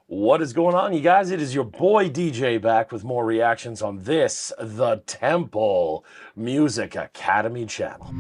What is going on, you guys? It is your boy DJ back with more reactions on this, the Temple Music Academy channel.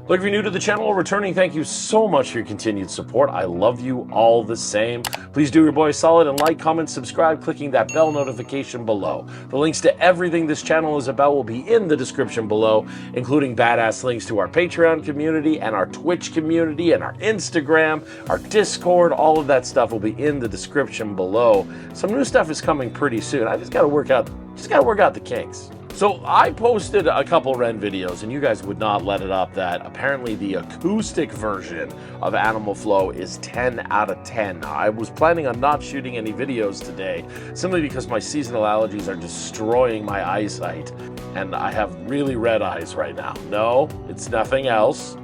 Look, if you're new to the channel or returning, thank you so much for your continued support. I love you all the same. Please do your boy a solid and like, comment, subscribe, clicking that bell notification below. The links to everything this channel is about will be in the description below, including badass links to our Patreon community and our Twitch community and our Instagram, our Discord. All of that stuff will be in the description below. Some new stuff is coming pretty soon. I just gotta work out the kinks. So I posted a couple REN videos, and you guys would not let it up that apparently the acoustic version of Animal Flow is 10 out of 10. I was planning on not shooting any videos today, simply because my seasonal allergies are destroying my eyesight, and I have really red eyes right now. No, it's nothing else.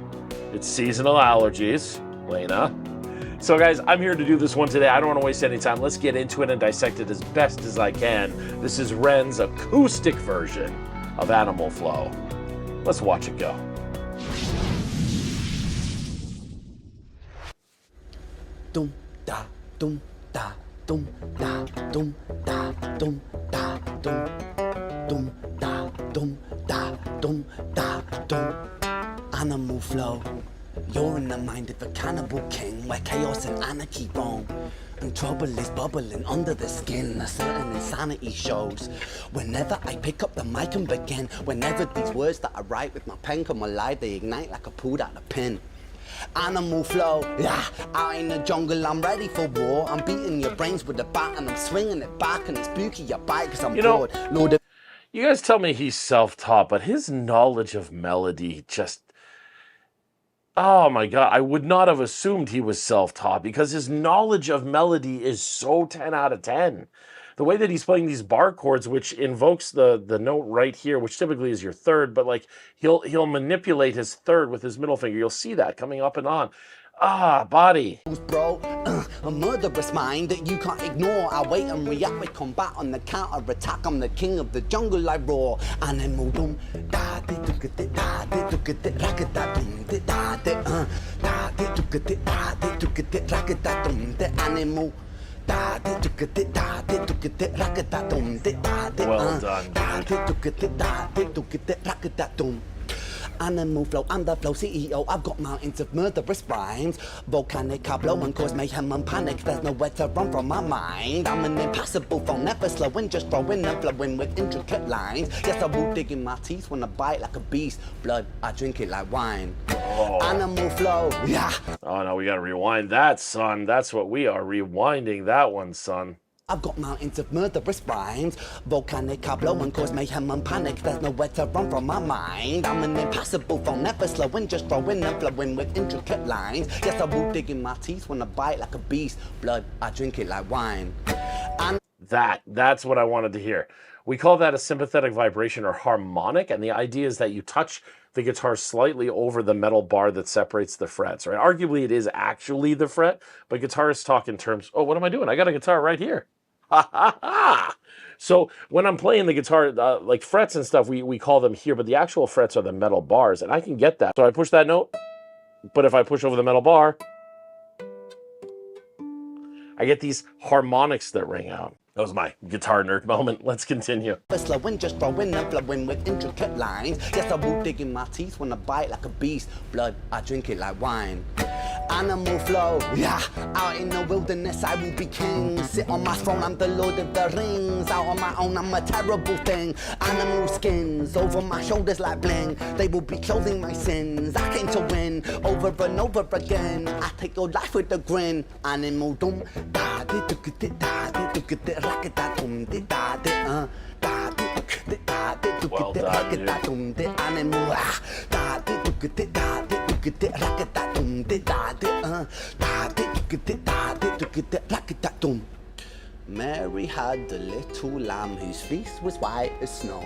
It's seasonal allergies, Lena. So guys, I'm here to do this one today. I don't want to waste any time. Let's get into it and dissect it as best as I can. This is REN's acoustic version of Animal Flow. Let's watch it go. Dum da dum da dum da dum da dum da dum dum da dum da dum da dum. Animal Flow. You're in the mind of a cannibal king, where chaos and anarchy roam, and trouble is bubbling under the skin. A certain insanity shows whenever I pick up the mic and begin. Whenever these words that I write with my pen come alive, they ignite like I pulled out a pin. Animal flow, yeah, out in the jungle, I'm ready for war. I'm beating your brains with a bat and I'm swinging it back, and it's spooky your bite cause I'm bored. Lord, you guys tell me he's self-taught, but his knowledge of melody just... Oh my God, I would not have assumed he was self-taught, because his knowledge of melody is so 10 out of 10. The way that he's playing these bar chords, which invokes the note right here, which typically is your third, but like he'll manipulate his third with his middle finger. You'll see that coming up and on. Ah, body. Bro, a murderous mind that you can't ignore. I wait and react with combat on the counter attack. I'm the king of the jungle, I roar. Animal dum da de do get it da de do get it racket da dum de da de da de do get it da de do get it racket da dum de animal. Da de do get it da de do get it racket da dum de da de da de do get it da de do get it racket da dum. Animal Flow, I'm the flow CEO. I've got mountains of murderous rhymes. Volcanic, I blow and cause mayhem and panic. There's nowhere to run from my mind. I'm an impassable foe, never slowing, just throwing and flowing with intricate lines. Yes, I will dig in my teeth when I bite like a beast. Blood, I drink it like wine. Oh. Animal Flow, yeah. Oh no, we gotta rewind that, son. That's what we are, rewinding that one, son. I've got mountains of murderous rhymes. Volcanic, I blow and cause mayhem and panic. There's nowhere to run from my mind. I'm an impassable foe, never slowing, just throwing and flowing with intricate lines. Yes, I will dig in my teeth when I bite like a beast. Blood, I drink it like wine. That's what I wanted to hear. We call that a sympathetic vibration or harmonic, and the idea is that you touch the guitar slightly over the metal bar that separates the frets, right? Arguably, it is actually the fret, but guitarists talk in terms, oh, what am I doing? I got a guitar right here. Ha ha ha! So when I'm playing the guitar, like frets and stuff, we call them here, but the actual frets are the metal bars, and I can get that. So I push that note, but if I push over the metal bar, I get these harmonics that ring out. That was my guitar nerd moment. Let's continue. Slowing, just throwing and flowing with intricate lines. Yes, I will dig in my teeth when I bite like a beast. Blood, I drink it like wine. Animal Flow, yeah. Out in the wilderness, I will be king. Sit on my throne, I'm the Lord of the Rings. Out on my own, I'm a terrible thing. Animal skins over my shoulders like bling. They will be clothing my sins. I came to win over and over again. I take your life with a grin. Animal dum da de do get it da de do get it racket da dum de da de da de do get it da de do get it racket da dum de animal da de do get it da de do get it racket da dum de da de do get it da de do get it racket da dum. Mary had a little lamb whose fleece was white as snow.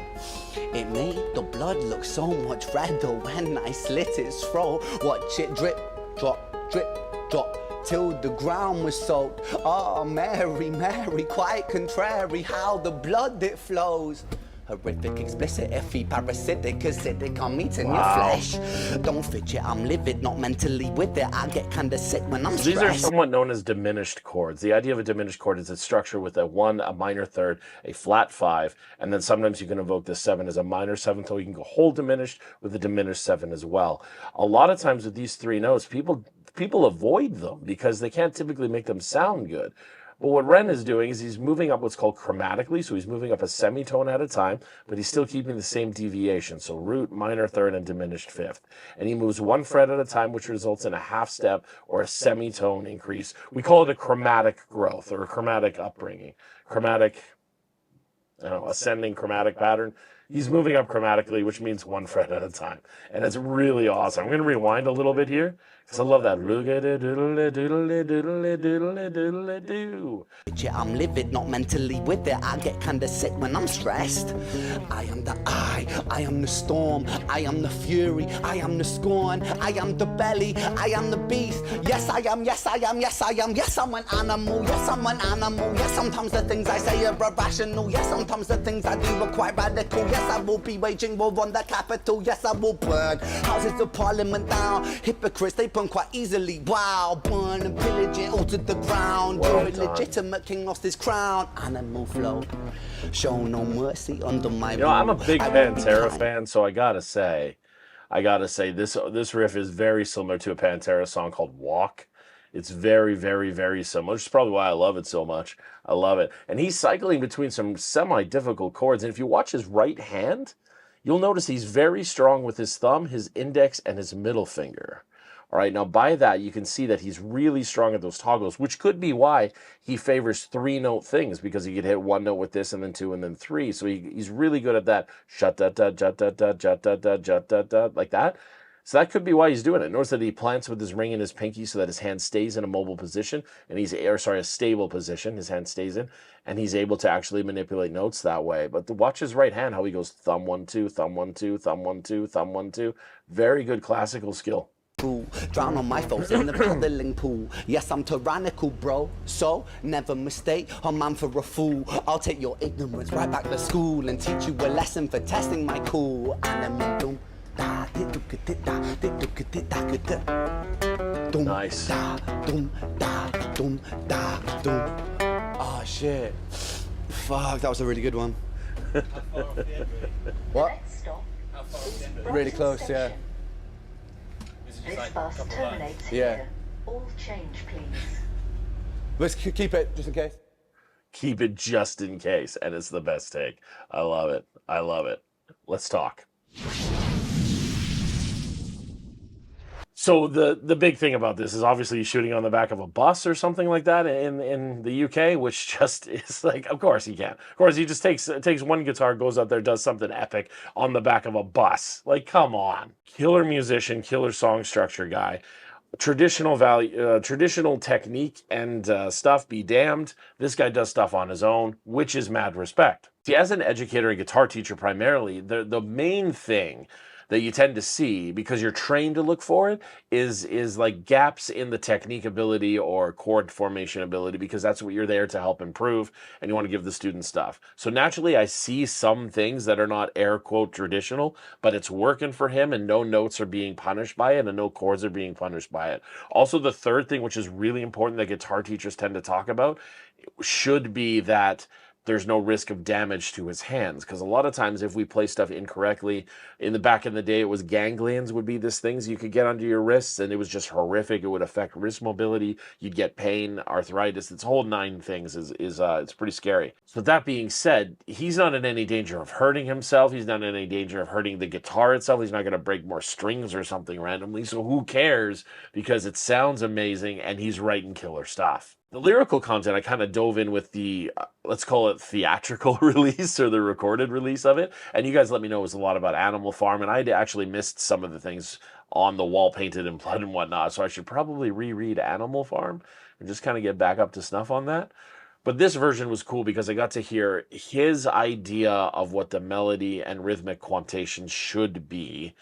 It made the blood look so much redder when I slit its throat. Watch it drip, drop, till the ground was soaked. Oh, Mary, Mary, quite contrary how the blood it flows. Horrific, explicit, iffy, parasitic, acidic, I'm eating your flesh. Don't fidget, I'm livid, not mentally with it. I get kinda sick when I'm So these are stressed. somewhat known as diminished chords. The idea of a diminished chord is it's structured with a 1, a minor third, a flat 5, and then sometimes you can evoke the 7 as a minor 7th, so you can go whole diminished with a diminished 7 as well. A lot of times with these three notes, people avoid them because they can't typically make them sound good. But what Ren is doing is he's moving up what's called chromatically, so he's moving up a semitone at a time, but he's still keeping the same deviation, so root, minor third, and diminished 5th. And he moves 1 fret at a time, which results in a half step or a semitone increase. We call it a chromatic growth or a chromatic upbringing. Chromatic, I don't know, ascending chromatic pattern. He's moving up chromatically, which means 1 fret at a time. And it's really awesome. I'm going to rewind a little bit here, because I love that. I'm livid, not mentally with it. I get kinda sick when I'm stressed. I am the I am the storm, I am the fury, I am the scorn, I am the belly, I am the beast. Yes, I am, yes, I am, yes, I am, yes, I'm an animal, yes, I'm an animal. Yes, sometimes the things I say are irrational. Yes, sometimes the things I do are quite radical. Yes, I will be waging war on the capital. Yes, I will burn houses of parliament down. Hypocrites, they burn quite easily. Wow, burn and pillage it all to the ground. Well You're done. illegitimate king lost his crown. Animal flow, show no mercy under my You know, I'm a rule. big I won't be Pantera kind. fan, so I gotta say, this riff is very similar to a Pantera song called Walk. It's very, very, very similar, which is probably why I love it so much. I love it. And he's cycling between some semi-difficult chords, and if you watch his right hand, you'll notice he's very strong with his thumb, his index, and his middle finger. All right, now by that, you can see that he's really strong at those toggles, which could be why he favors 3-note things, because he could hit 1 note with this and then 2 and then 3. So he's really good at that, shut da da jut da da jut da da jut da da, like that. So that could be why he's doing it. Notice that he plants with his ring in his pinky so that his hand stays in a mobile position, and a stable position, his hand stays in, and he's able to actually manipulate notes that way. But watch his right hand, how he goes thumb 1 2, thumb 1 2, thumb 1 2, thumb 1 2. Very good classical skill. Drown on my foes in the paddling pool. Yes, I'm tyrannical, bro. So never mistake a man for a fool. I'll take your ignorance right back to school and teach you a lesson for testing my cool. Animal Nice. Oh shit. Fuck, that was a really good one. What? Really close, yeah. This bus terminates Yeah. here. All change, please. Let's keep it just in case. Keep it just in case, and it's the best take. I love it. I love it. Let's talk. So the big thing about this is obviously he's shooting on the back of a bus or something like that in the UK, which just is like, of course he can. Of course he just takes one guitar, goes out there, does something epic on the back of a bus. Like, come on. Killer musician, killer song structure guy. Traditional value, traditional technique and stuff be damned. This guy does stuff on his own, which is mad respect. See, as an educator and guitar teacher primarily, the main thing that you tend to see, because you're trained to look for it, is like gaps in the technique ability or chord formation ability, because that's what you're there to help improve, and you want to give the student stuff. So naturally, I see some things that are not air quote traditional, but it's working for him, and no notes are being punished by it, and no chords are being punished by it. Also, the third thing, which is really important that guitar teachers tend to talk about, should be that there's no risk of damage to his hands, because a lot of times if we play stuff incorrectly, in the back in the day it was ganglions would be these things you could get under your wrists, and it was just horrific. It would affect wrist mobility, you'd get pain, arthritis. It's whole 9 things is it's pretty scary. So that being said, he's not in any danger of hurting himself. He's not in any danger of hurting the guitar itself. He's not going to break more strings or something randomly, so who cares, because it sounds amazing and he's writing killer stuff. The lyrical content, I kind of dove in with the, let's call it theatrical release or the recorded release of it. And you guys let me know it was a lot about Animal Farm. And I actually missed some of the things on the wall painted in blood and whatnot. So I should probably reread Animal Farm and just kind of get back up to snuff on that. But this version was cool because I got to hear his idea of what the melody and rhythmic quantation should be.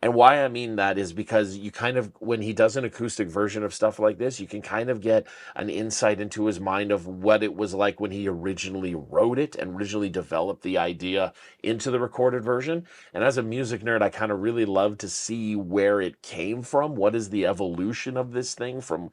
And why I mean that is because you kind of, when he does an acoustic version of stuff like this, you can kind of get an insight into his mind of what it was like when he originally wrote it and originally developed the idea into the recorded version. And as a music nerd, I kind of really love to see where it came from. What is the evolution of this thing from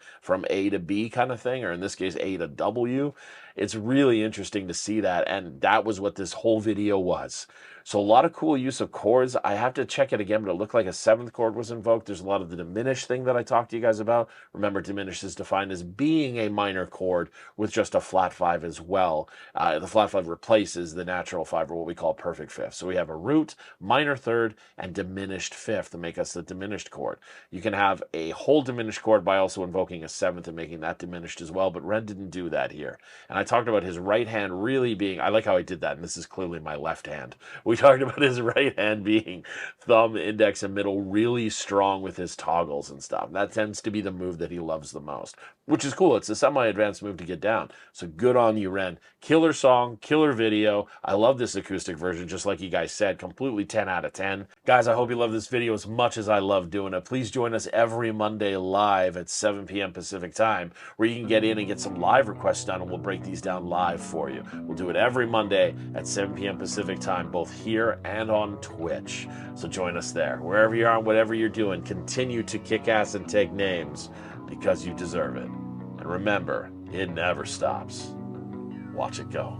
A to B kind of thing, or in this case, A to W. It's really interesting to see that, and that was what this whole video was. So a lot of cool use of chords. I have to check it again, but it looked like a 7th chord was invoked. There's a lot of the diminished thing that I talked to you guys about. Remember, diminished is defined as being a minor chord with just a flat 5 as well. The flat 5 replaces the natural 5, or what we call perfect 5th. So we have a root, minor 3rd, and diminished 5th to make us the diminished chord. You can have a whole diminished chord by also invoking a 7th and making that diminished as well, but Ren didn't do that here. And I talked about his right hand really being, I like how I did that, and this is clearly my left hand. We talked about his right hand being thumb, index, and middle really strong with his toggles and stuff. That tends to be the move that he loves the most, which is cool. It's a semi-advanced move to get down. So good on you, Ren. Killer song, killer video. I love this acoustic version, just like you guys said, completely 10 out of 10. Guys, I hope you love this video as much as I love doing it. Please join us every Monday live at 7 p.m. Pacific time, where you can get in and get some live requests done, and we'll break these down live for you. We'll do it every Monday at 7 p.m. Pacific time, both here and on Twitch. So join us there. Wherever you are and whatever you're doing, continue to kick ass and take names, because you deserve it. And remember, it never stops. Watch it go.